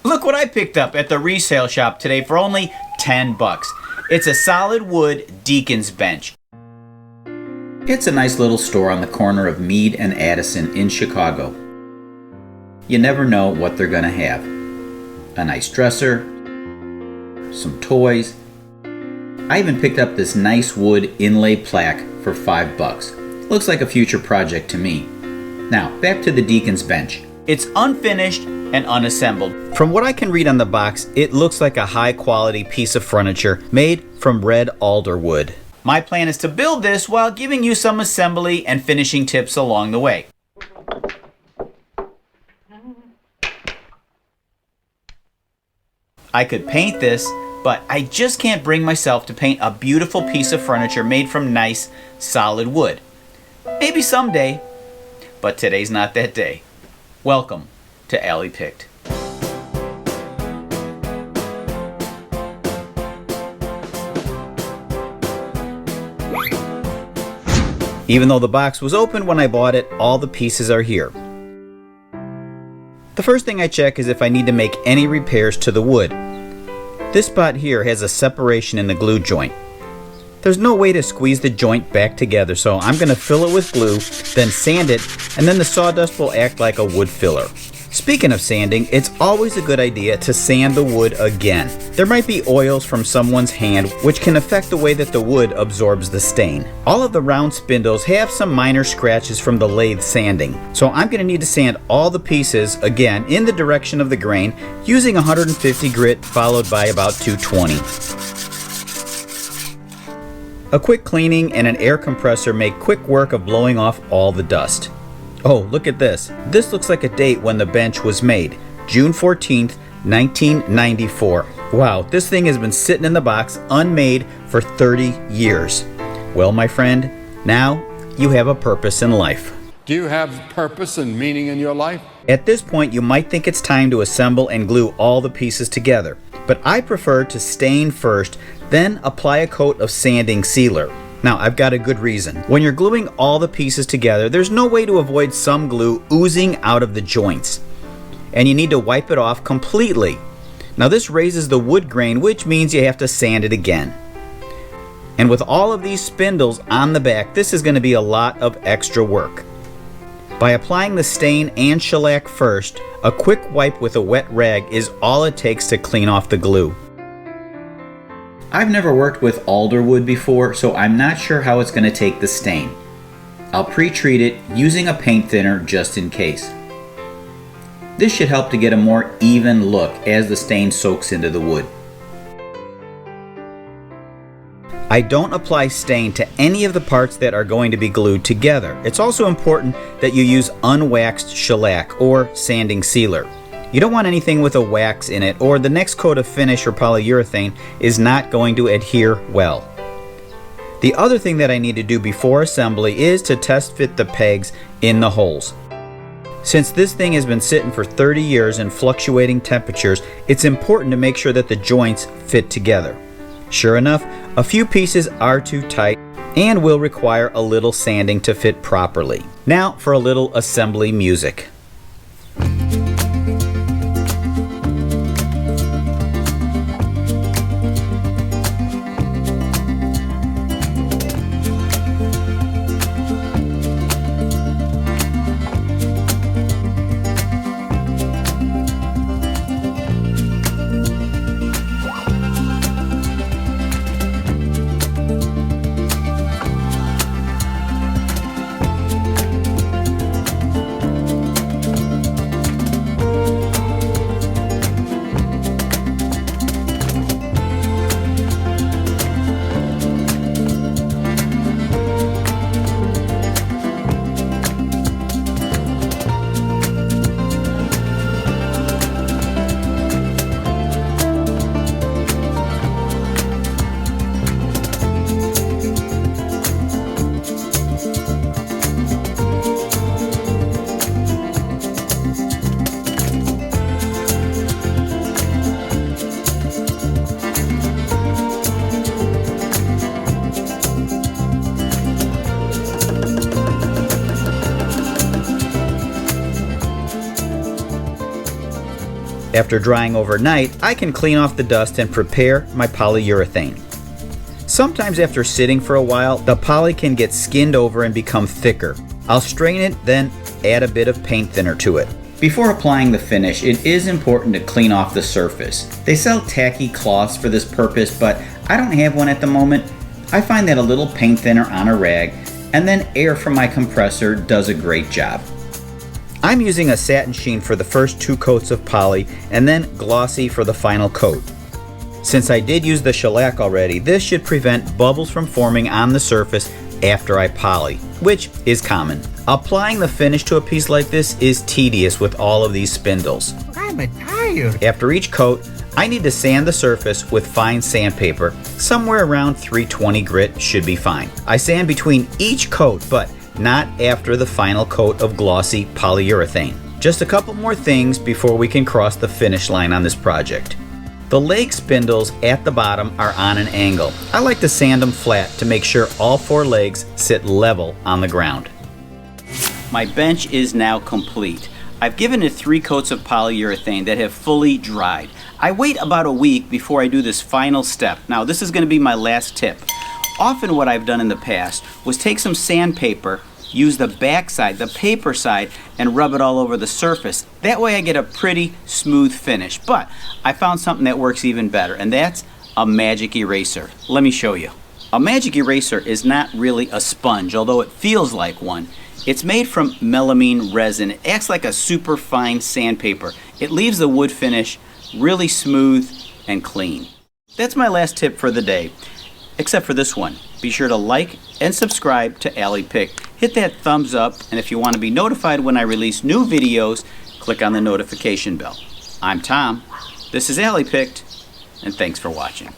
Look what I picked up at the resale shop today for only 10 bucks. It's a solid wood Deacon's bench. It's a nice little store on the corner of Meade and Addison in Chicago. You never know what they're gonna have. A nice dresser, some toys. I even picked up this nice wood inlay plaque for 5 bucks. Looks like a future project to me. Now, back to the Deacon's bench. It's unfinished and unassembled. From what I can read on the box, it looks like a high quality piece of furniture made from red alder wood. My plan is to build this while giving you some assembly and finishing tips along the way. I could paint this, but I just can't bring myself to paint a beautiful piece of furniture made from nice, solid wood. Maybe someday, but today's not that day. Welcome to Alley Picked. Even though the box was open when I bought it, all the pieces are here. The first thing I check is if I need to make any repairs to the wood. This spot here has a separation in the glue joint. There's no way to squeeze the joint back together, so I'm going to fill it with glue, then sand it, and then the sawdust will act like a wood filler. Speaking of sanding, it's always a good idea to sand the wood again. There might be oils from someone's hand which can affect the way that the wood absorbs the stain. All of the round spindles have some minor scratches from the lathe sanding, so I'm going to need to sand all the pieces again in the direction of the grain using 150 grit followed by about 220. A quick cleaning and an air compressor make quick work of blowing off all the dust. Oh, look at this. This looks like a date when the bench was made. June 14th, 1994. Wow, this thing has been sitting in the box unmade for 30 years. Well, my friend, now you have a purpose in life. Do you have purpose and meaning in your life? At this point, you might think it's time to assemble and glue all the pieces together. But I prefer to stain first, then apply a coat of sanding sealer. Now, I've got a good reason. When you're gluing all the pieces together, there's no way to avoid some glue oozing out of the joints. And you need to wipe it off completely. Now, this raises the wood grain, which means you have to sand it again. And with all of these spindles on the back, this is going to be a lot of extra work. By applying the stain and shellac first, a quick wipe with a wet rag is all it takes to clean off the glue. I've never worked with alder wood before, so I'm not sure how it's going to take the stain. I'll pre-treat it using a paint thinner just in case. This should help to get a more even look as the stain soaks into the wood. I don't apply stain to any of the parts that are going to be glued together. It's also important that you use unwaxed shellac or sanding sealer. You don't want anything with a wax in it, or the next coat of finish or polyurethane is not going to adhere well. The other thing that I need to do before assembly is to test fit the pegs in the holes. Since this thing has been sitting for 30 years in fluctuating temperatures, it's important to make sure that the joints fit together. Sure enough, a few pieces are too tight and will require a little sanding to fit properly. Now for a little assembly music. After drying overnight, I can clean off the dust and prepare my polyurethane. Sometimes after sitting for a while, the poly can get skinned over and become thicker. I'll strain it, then add a bit of paint thinner to it. Before applying the finish, it is important to clean off the surface. They sell tacky cloths for this purpose, but I don't have one at the moment. I find that a little paint thinner on a rag and then air from my compressor does a great job. I'm using a satin sheen for the first 2 coats of poly and then glossy for the final coat. Since I did use the shellac already, this should prevent bubbles from forming on the surface after I poly, which is common. Applying the finish to a piece like this is tedious with all of these spindles. I'm tired. After each coat, I need to sand the surface with fine sandpaper. Somewhere around 320 grit should be fine. I sand between each coat, but not after the final coat of glossy polyurethane. Just a couple more things before we can cross the finish line on this project. The leg spindles at the bottom are on an angle. I like to sand them flat to make sure all 4 legs sit level on the ground. My bench is now complete. I've given it 3 coats of polyurethane that have fully dried. I wait about a week before I do this final step. Now this is going to be my last tip. Often what I've done in the past was take some sandpaper, use the back side, the paper side, and rub it all over the surface. That way I get a pretty smooth finish. But I found something that works even better, and that's a magic eraser. Let me show you. A magic eraser is not really a sponge, although it feels like one. It's made from melamine resin. It acts like a super fine sandpaper. It leaves the wood finish really smooth and clean. That's my last tip for the day, except for this one. Be sure to like and subscribe to Allie Picked. Hit that thumbs up, and if you want to be notified when I release new videos, click on the notification bell. I'm Tom. This is Allie Picked, and thanks for watching.